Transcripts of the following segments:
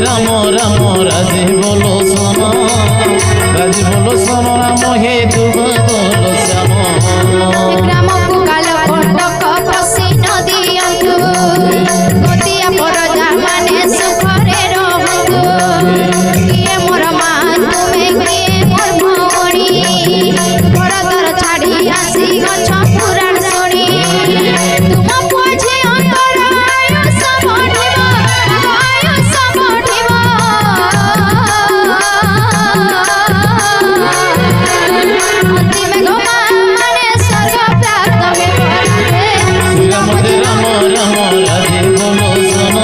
রাম রাম রাজি বলো শ্যাম রাজি বলো শ্যাম রাম হে দুবদল শ্যাম ଗ୍ରାମକୁ କାଲ କଟକ ପଶି ନଦିଅନ୍ତୁ ଗୋଟିଆ ପରଜା ମାନେ ସୁଖରେ ରହନ୍ତୁ କିଏ ମୋର ମା ତୁମେ କିଏ ମୋର ଭଉଣୀ ଭରତର ଛାଡ଼ି ଆସି ଗଛ ପୁରାଣ ଶୁଣି ତୁମ ପୁଅ ଝିଅଙ୍କର ଆୟୁଷ ବଢ଼ିବ ଆୟୁଷ ବଢ଼ିବ ଅନ୍ତିମେ ଗୋ ମା ମାନେ ସ୍ୱର୍ଗ ପ୍ରାପ୍ତ ହେବ ରାମ ରାମ ରାମ ରାଜି ବolo ଶ୍ୟାମ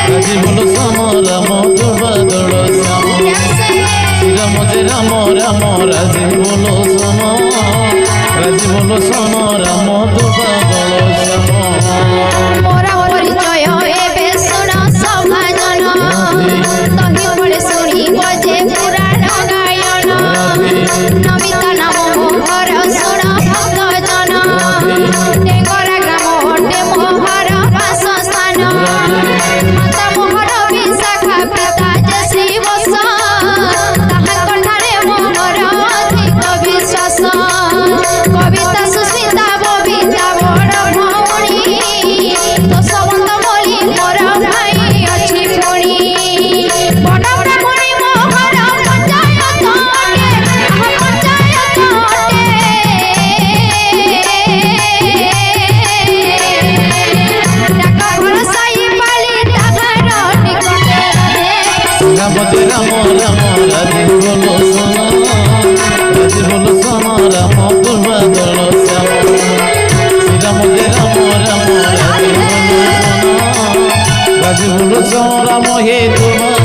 ରାଜି ବolo ଶ୍ୟାମ ରାମ ଦୁବଦଳ ଶ୍ୟାମ ରାମ ରାମ ରାମ ରାଜି ବolo ଶ୍ୟାମ ରାଜି ବolo ଶ୍ୟାମ ରାମ ଦୁବଦଳ ଶ୍ୟାମ ମୋର ପରିଚୟ ଏବେ ଶୁଣ ସଭାଜନ ତହି ପଳେ ଶୁଣିବ ଯେ ପୁରାଣ ଗାୟନ ନମିତା ନାମ ମୋହର ଶୁଣ ଭକ୍ତଜନ ଟେଙ୍ଗରା ଗ୍ରାମ ଅଟେ ମୋହର ବାସସ୍ଥାନ ମାତା ମୋହର ବିଶାଖା ପିତା ଯେ ଶ୍ରୀ ବସ ତାହାଙ୍କ ଠାରେ ମୋହର ଅଧିକ ବିଶ୍ୱାସ କବିତା ସୁସ୍ମିତା ବବିତା ବଡ଼ ଭଉଣୀ ଦୋଷବନ୍ଧ ବୋଲି ମୋର ଭାଇ ଅଛି ପୁଣି ବଡ଼ ବ୍ରାହ୍ମଣୀ ମୋହର ପଞ୍ଚାୟତ ଅଟେ ପଞ୍ଚାୟତ ଅଟେ ଡାକଘର ସାଇ ପାଳି ତାହାର ନିକଟରେ ରାମ ରାମ ରାମ ରାଜି ବolo ଶ୍ୟାମ ରାଜି ବolo ଶ୍ୟାମ ରାମ ଦୁବଦଳ ଶ୍ୟାମ ରାମ ରାମ ରାମ ରାଜି ବolo ଶ୍ୟାମ ରାଜି ବolo ଶ୍ୟାମ ରାମ হে দুবদল